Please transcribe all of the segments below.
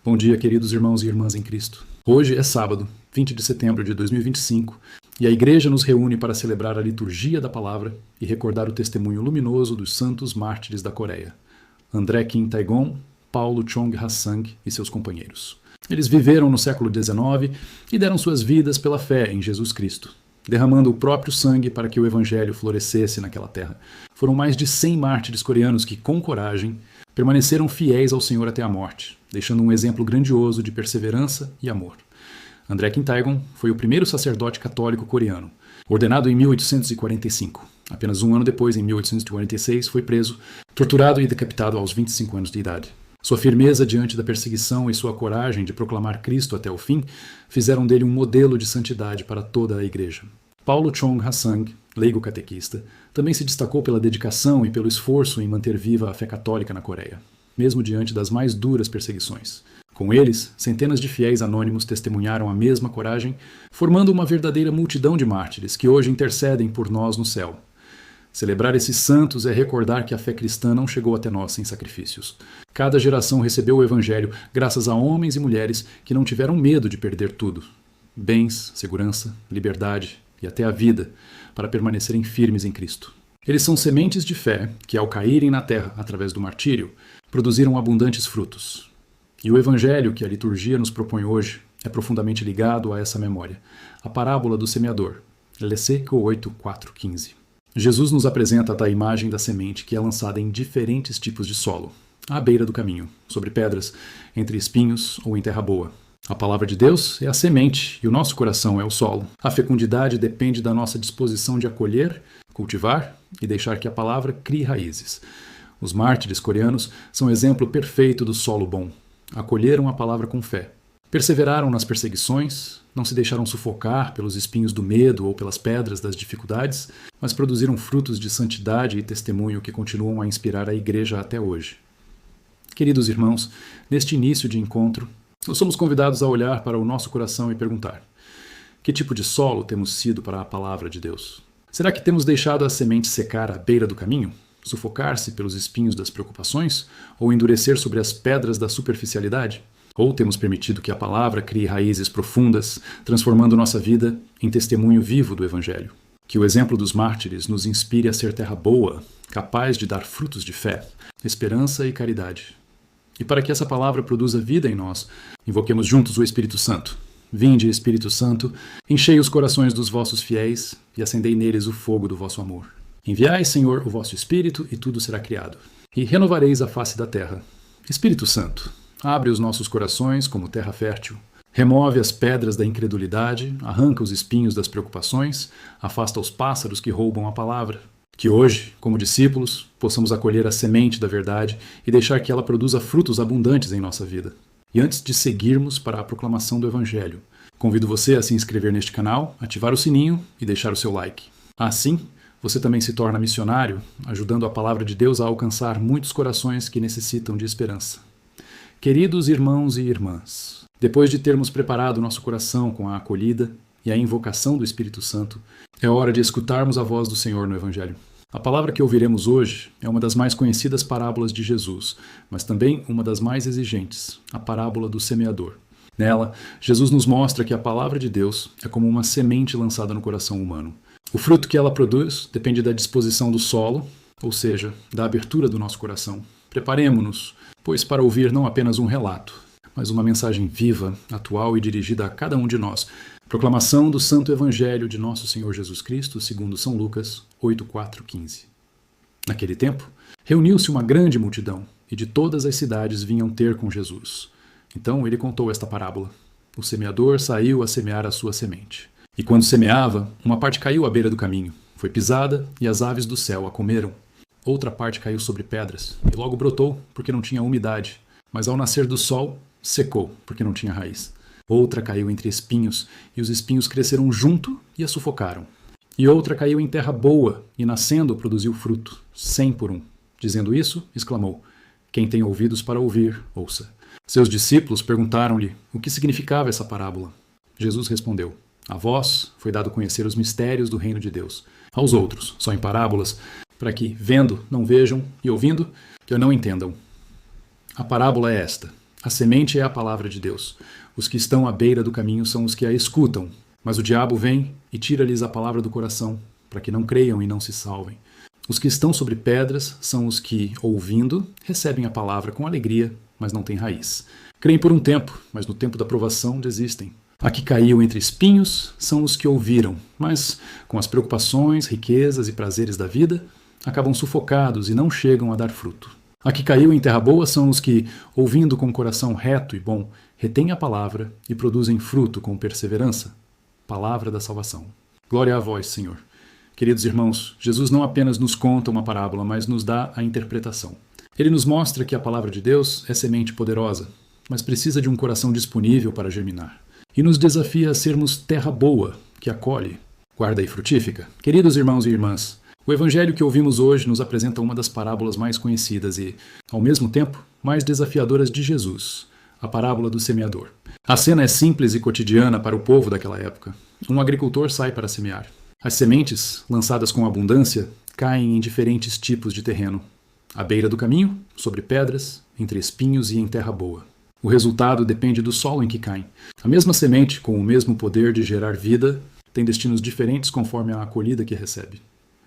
Bom dia, queridos irmãos e irmãs em Cristo. Hoje é sábado, 20 de setembro de 2025, e a Igreja nos reúne para celebrar a liturgia da palavra e recordar o testemunho luminoso dos santos mártires da Coreia, André Kim Taegon, Paulo Chong Ha-sang e seus companheiros. Eles viveram no século XIX e deram suas vidas pela fé em Jesus Cristo, derramando o próprio sangue para que o Evangelho florescesse naquela terra. Foram mais de 100 mártires coreanos que, com coragem, permaneceram fiéis ao Senhor até a morte, deixando um exemplo grandioso de perseverança e amor. André Kim Taegon foi o primeiro sacerdote católico coreano, ordenado em 1845. Apenas um ano depois, em 1846, foi preso, torturado e decapitado aos 25 anos de idade. Sua firmeza diante da perseguição e sua coragem de proclamar Cristo até o fim fizeram dele um modelo de santidade para toda a Igreja. Paulo Chong Ha-sang, leigo catequista, também se destacou pela dedicação e pelo esforço em manter viva a fé católica na Coreia, mesmo diante das mais duras perseguições. Com eles, centenas de fiéis anônimos testemunharam a mesma coragem, formando uma verdadeira multidão de mártires que hoje intercedem por nós no céu. Celebrar esses santos é recordar que a fé cristã não chegou até nós sem sacrifícios. Cada geração recebeu o Evangelho graças a homens e mulheres que não tiveram medo de perder tudo: bens, segurança, liberdade e até a vida, para permanecerem firmes em Cristo. Eles são sementes de fé que, ao caírem na terra através do martírio, produziram abundantes frutos. E o Evangelho que a liturgia nos propõe hoje é profundamente ligado a essa memória, a parábola do semeador, Levítico 8:4-15. Jesus nos apresenta a imagem da semente que é lançada em diferentes tipos de solo, à beira do caminho, sobre pedras, entre espinhos ou em terra boa. A palavra de Deus é a semente e o nosso coração é o solo. A fecundidade depende da nossa disposição de acolher, cultivar e deixar que a palavra crie raízes. Os mártires coreanos são exemplo perfeito do solo bom. Acolheram a palavra com fé. Perseveraram nas perseguições, não se deixaram sufocar pelos espinhos do medo ou pelas pedras das dificuldades, mas produziram frutos de santidade e testemunho que continuam a inspirar a Igreja até hoje. Queridos irmãos, neste início de encontro, nós somos convidados a olhar para o nosso coração e perguntar: que tipo de solo temos sido para a palavra de Deus? Será que temos deixado a semente secar à beira do caminho? Sufocar-se pelos espinhos das preocupações? Ou endurecer sobre as pedras da superficialidade? Ou temos permitido que a palavra crie raízes profundas, transformando nossa vida em testemunho vivo do Evangelho? Que o exemplo dos mártires nos inspire a ser terra boa, capaz de dar frutos de fé, esperança e caridade. E para que essa palavra produza vida em nós, invoquemos juntos o Espírito Santo. Vinde, Espírito Santo, enchei os corações dos vossos fiéis e acendei neles o fogo do vosso amor. Enviai, Senhor, o vosso Espírito, e tudo será criado. E renovareis a face da terra. Espírito Santo, abre os nossos corações como terra fértil. Remove as pedras da incredulidade, arranca os espinhos das preocupações, afasta os pássaros que roubam a palavra. Que hoje, como discípulos, possamos acolher a semente da verdade e deixar que ela produza frutos abundantes em nossa vida. E antes de seguirmos para a proclamação do Evangelho, convido você a se inscrever neste canal, ativar o sininho e deixar o seu like. Assim, você também se torna missionário, ajudando a palavra de Deus a alcançar muitos corações que necessitam de esperança. Queridos irmãos e irmãs, depois de termos preparado nosso coração com a acolhida e a invocação do Espírito Santo, é hora de escutarmos a voz do Senhor no Evangelho. A palavra que ouviremos hoje é uma das mais conhecidas parábolas de Jesus, mas também uma das mais exigentes, a parábola do semeador. Nela, Jesus nos mostra que a palavra de Deus é como uma semente lançada no coração humano. O fruto que ela produz depende da disposição do solo, ou seja, da abertura do nosso coração. Preparemo-nos, pois, para ouvir não apenas um relato, mas uma mensagem viva, atual e dirigida a cada um de nós. Proclamação do Santo Evangelho de Nosso Senhor Jesus Cristo, segundo São Lucas 8:4-15. Naquele tempo, reuniu-se uma grande multidão, e de todas as cidades vinham ter com Jesus. Então ele contou esta parábola. O semeador saiu a semear a sua semente. E quando semeava, uma parte caiu à beira do caminho, foi pisada, e as aves do céu a comeram. Outra parte caiu sobre pedras, e logo brotou, porque não tinha umidade. Mas ao nascer do sol, secou, porque não tinha raiz. Outra caiu entre espinhos, e os espinhos cresceram junto e a sufocaram. E outra caiu em terra boa, e nascendo produziu fruto, 100 por um. Dizendo isso, exclamou: quem tem ouvidos para ouvir, ouça. Seus discípulos perguntaram-lhe o que significava essa parábola. Jesus respondeu: a vós foi dado conhecer os mistérios do reino de Deus. Aos outros, só em parábolas, para que, vendo, não vejam, e ouvindo, que não entendam. A parábola é esta: A semente é a palavra de Deus. Os que estão à beira do caminho são os que a escutam, mas o diabo vem e tira-lhes a palavra do coração, para que não creiam e não se salvem. Os que estão sobre pedras são os que, ouvindo, recebem a palavra com alegria, mas não têm raiz. Creem por um tempo, mas no tempo da provação desistem. A que caiu entre espinhos são os que ouviram, mas, com as preocupações, riquezas e prazeres da vida, acabam sufocados e não chegam a dar fruto. A que caiu em terra boa são os que, ouvindo com o coração reto e bom, retêm a palavra e produzem fruto com perseverança. Palavra da salvação. Glória a vós, Senhor. Queridos irmãos, Jesus não apenas nos conta uma parábola, mas nos dá a interpretação. Ele nos mostra que a palavra de Deus é semente poderosa, mas precisa de um coração disponível para germinar. E nos desafia a sermos terra boa, que acolhe, guarda e frutifica. Queridos irmãos e irmãs, o evangelho que ouvimos hoje nos apresenta uma das parábolas mais conhecidas e, ao mesmo tempo, mais desafiadoras de Jesus, a parábola do semeador. A cena é simples e cotidiana para o povo daquela época. Um agricultor sai para semear. As sementes, lançadas com abundância, caem em diferentes tipos de terreno. À beira do caminho, sobre pedras, entre espinhos e em terra boa. O resultado depende do solo em que caem. A mesma semente, com o mesmo poder de gerar vida, tem destinos diferentes conforme a acolhida que recebe.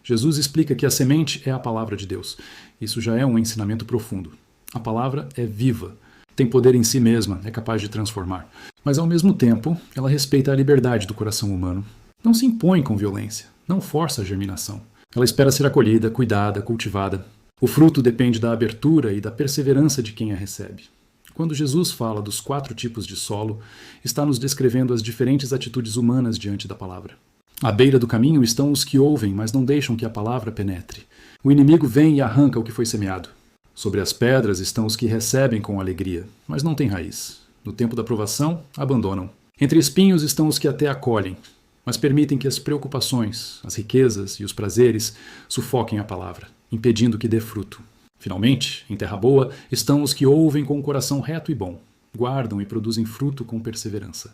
Jesus explica que a semente é a palavra de Deus. Isso já é um ensinamento profundo. A palavra é viva, tem poder em si mesma, é capaz de transformar. Mas, ao mesmo tempo, ela respeita a liberdade do coração humano. Não se impõe com violência, não força a germinação. Ela espera ser acolhida, cuidada, cultivada. O fruto depende da abertura e da perseverança de quem a recebe. Quando Jesus fala dos 4 tipos de solo, está nos descrevendo as diferentes atitudes humanas diante da palavra. À beira do caminho estão os que ouvem, mas não deixam que a palavra penetre. O inimigo vem e arranca o que foi semeado. Sobre as pedras estão os que recebem com alegria, mas não têm raiz. No tempo da provação, abandonam. Entre espinhos estão os que até acolhem, mas permitem que as preocupações, as riquezas e os prazeres sufoquem a palavra, impedindo que dê fruto. Finalmente, em terra boa, estão os que ouvem com o coração reto e bom, guardam e produzem fruto com perseverança.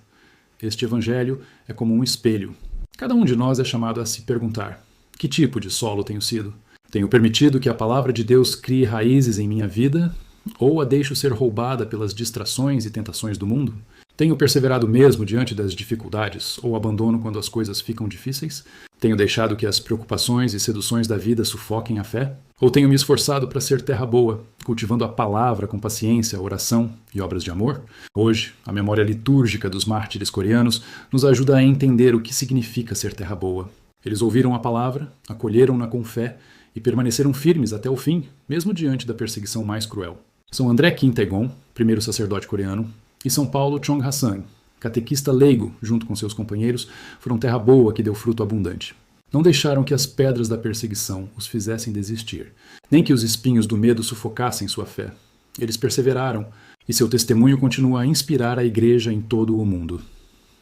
Este evangelho é como um espelho. Cada um de nós é chamado a se perguntar: que tipo de solo tenho sido? Tenho permitido que a palavra de Deus crie raízes em minha vida? Ou a deixo ser roubada pelas distrações e tentações do mundo? Tenho perseverado mesmo diante das dificuldades, ou abandono quando as coisas ficam difíceis? Tenho deixado que as preocupações e seduções da vida sufoquem a fé? Ou tenho me esforçado para ser terra boa, cultivando a palavra com paciência, oração e obras de amor? Hoje, a memória litúrgica dos mártires coreanos nos ajuda a entender o que significa ser terra boa. Eles ouviram a palavra, acolheram-na com fé e permaneceram firmes até o fim, mesmo diante da perseguição mais cruel. São André Kim Tae-gon, primeiro sacerdote coreano, e São Paulo Chong Ha-sang, catequista leigo, junto com seus companheiros, foram terra boa que deu fruto abundante. Não deixaram que as pedras da perseguição os fizessem desistir, nem que os espinhos do medo sufocassem sua fé. Eles perseveraram, e seu testemunho continua a inspirar a igreja em todo o mundo.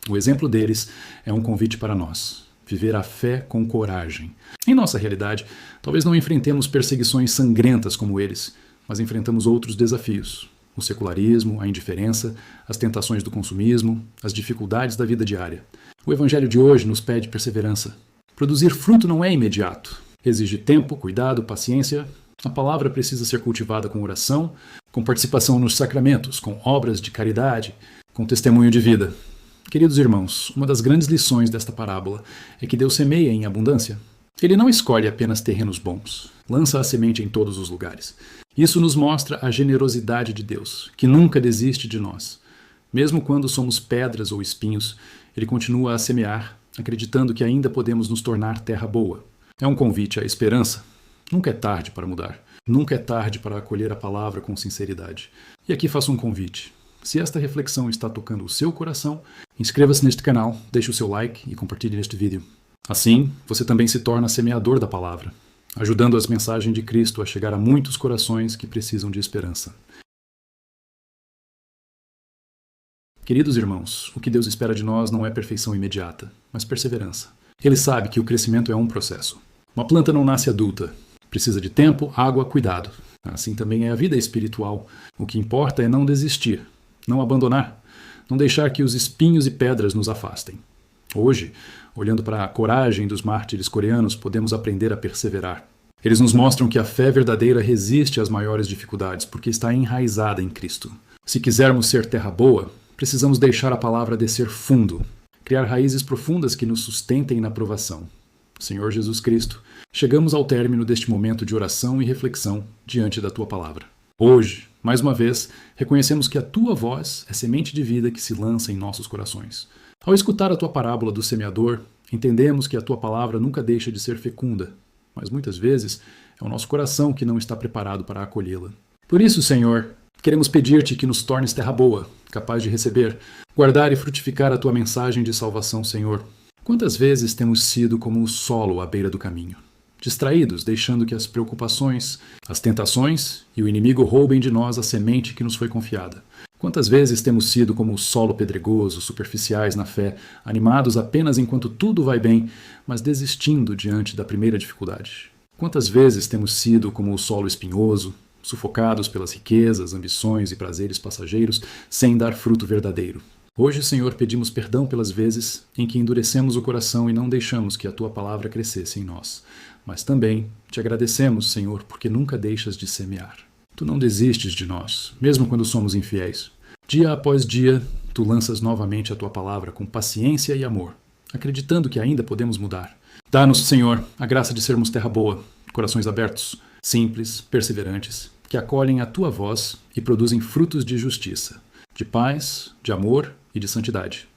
O exemplo deles é um convite para nós: viver a fé com coragem. Em nossa realidade, talvez não enfrentemos perseguições sangrentas como eles, mas enfrentamos outros desafios: o secularismo, a indiferença, as tentações do consumismo, as dificuldades da vida diária. O evangelho de hoje nos pede perseverança. Produzir fruto não é imediato. Exige tempo, cuidado, paciência. A palavra precisa ser cultivada com oração, com participação nos sacramentos, com obras de caridade, com testemunho de vida. Queridos irmãos, uma das grandes lições desta parábola é que Deus semeia em abundância. Ele não escolhe apenas terrenos bons, lança a semente em todos os lugares. Isso nos mostra a generosidade de Deus, que nunca desiste de nós. Mesmo quando somos pedras ou espinhos, Ele continua a semear, acreditando que ainda podemos nos tornar terra boa. É um convite à esperança. Nunca é tarde para mudar. Nunca é tarde para acolher a palavra com sinceridade. E aqui faço um convite. Se esta reflexão está tocando o seu coração, inscreva-se neste canal, deixe o seu like e compartilhe neste vídeo. Assim, você também se torna semeador da palavra, ajudando as mensagens de Cristo a chegar a muitos corações que precisam de esperança. Queridos irmãos, o que Deus espera de nós não é perfeição imediata, mas perseverança. Ele sabe que o crescimento é um processo. Uma planta não nasce adulta. Precisa de tempo, água, cuidado. Assim também é a vida espiritual. O que importa é não desistir, não abandonar, não deixar que os espinhos e pedras nos afastem. Hoje, olhando para a coragem dos mártires coreanos, podemos aprender a perseverar. Eles nos mostram que a fé verdadeira resiste às maiores dificuldades porque está enraizada em Cristo. Se quisermos ser terra boa, precisamos deixar a palavra descer fundo, criar raízes profundas que nos sustentem na provação. Senhor Jesus Cristo, chegamos ao término deste momento de oração e reflexão diante da Tua palavra. Hoje, mais uma vez, reconhecemos que a Tua voz é semente de vida que se lança em nossos corações. Ao escutar a Tua parábola do semeador, entendemos que a Tua palavra nunca deixa de ser fecunda, mas muitas vezes é o nosso coração que não está preparado para acolhê-la. Por isso, Senhor, queremos pedir-te que nos tornes terra boa, capaz de receber, guardar e frutificar a Tua mensagem de salvação, Senhor. Quantas vezes temos sido como o solo à beira do caminho, distraídos, deixando que as preocupações, as tentações e o inimigo roubem de nós a semente que nos foi confiada? Quantas vezes temos sido como o solo pedregoso, superficiais na fé, animados apenas enquanto tudo vai bem, mas desistindo diante da primeira dificuldade? Quantas vezes temos sido como o solo espinhoso, sufocados pelas riquezas, ambições e prazeres passageiros, sem dar fruto verdadeiro? Hoje, Senhor, pedimos perdão pelas vezes em que endurecemos o coração e não deixamos que a Tua palavra crescesse em nós. Mas também te agradecemos, Senhor, porque nunca deixas de semear. Tu não desistes de nós, mesmo quando somos infiéis. Dia após dia, Tu lanças novamente a Tua palavra com paciência e amor, acreditando que ainda podemos mudar. Dá-nos, Senhor, a graça de sermos terra boa, corações abertos, simples, perseverantes, que acolhem a Tua voz e produzem frutos de justiça, de paz, de amor e de santidade.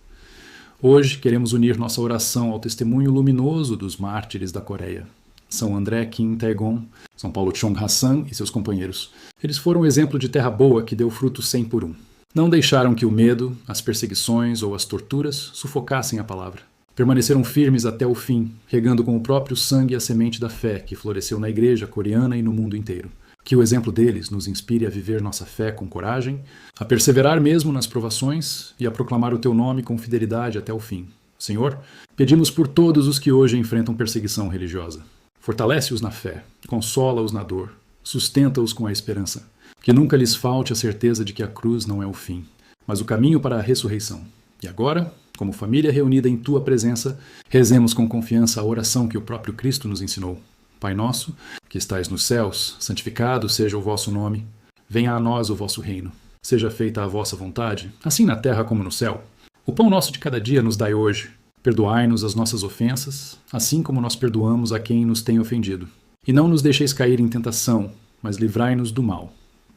Hoje queremos unir nossa oração ao testemunho luminoso dos mártires da Coreia. São André Kim Tae-gon, São Paulo Chong Hassan e seus companheiros. Eles foram um exemplo de terra boa que deu fruto 100 por 1. Não deixaram que o medo, as perseguições ou as torturas sufocassem a palavra. Permaneceram firmes até o fim, regando com o próprio sangue a semente da fé que floresceu na igreja coreana e no mundo inteiro. Que o exemplo deles nos inspire a viver nossa fé com coragem, a perseverar mesmo nas provações e a proclamar o Teu nome com fidelidade até o fim. Senhor, pedimos por todos os que hoje enfrentam perseguição religiosa. Fortalece-os na fé, consola-os na dor, sustenta-os com a esperança. Que nunca lhes falte a certeza de que a cruz não é o fim, mas o caminho para a ressurreição. E agora, como família reunida em Tua presença, rezemos com confiança a oração que o próprio Cristo nos ensinou. Pai nosso, que estais nos céus, santificado seja o vosso nome. Venha a nós o vosso reino. Seja feita a vossa vontade, assim na terra como no céu. O pão nosso de cada dia nos dai hoje. Perdoai-nos as nossas ofensas, assim como nós perdoamos a quem nos tem ofendido. E não nos deixeis cair em tentação, mas livrai-nos do mal.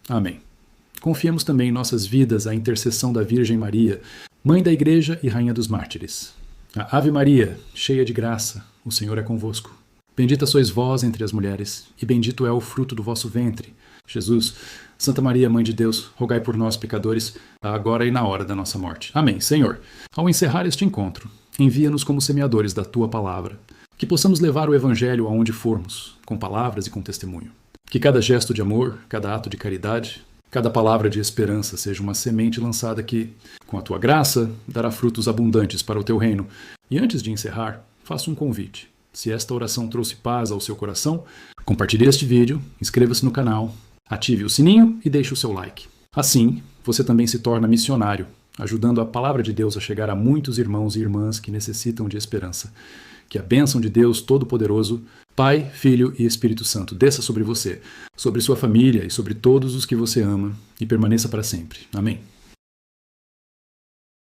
Amém. Confiemos também em nossas vidas à intercessão da Virgem Maria, Mãe da Igreja e Rainha dos Mártires. A Ave Maria, cheia de graça, o Senhor é convosco. Bendita sois vós entre as mulheres, e bendito é o fruto do vosso ventre, Jesus. Santa Maria, Mãe de Deus, rogai por nós, pecadores, agora e na hora da nossa morte. Amém. Senhor, ao encerrar este encontro, envia-nos como semeadores da Tua palavra, que possamos levar o Evangelho aonde formos, com palavras e com testemunho. Que cada gesto de amor, cada ato de caridade, cada palavra de esperança seja uma semente lançada que, com a Tua graça, dará frutos abundantes para o Teu reino. E antes de encerrar, faço um convite. Se esta oração trouxe paz ao seu coração, compartilhe este vídeo, inscreva-se no canal, ative o sininho e deixe o seu like. Assim, você também se torna missionário, ajudando a palavra de Deus a chegar a muitos irmãos e irmãs que necessitam de esperança. Que a bênção de Deus Todo-Poderoso, Pai, Filho e Espírito Santo desça sobre você, sobre sua família e sobre todos os que você ama e permaneça para sempre. Amém.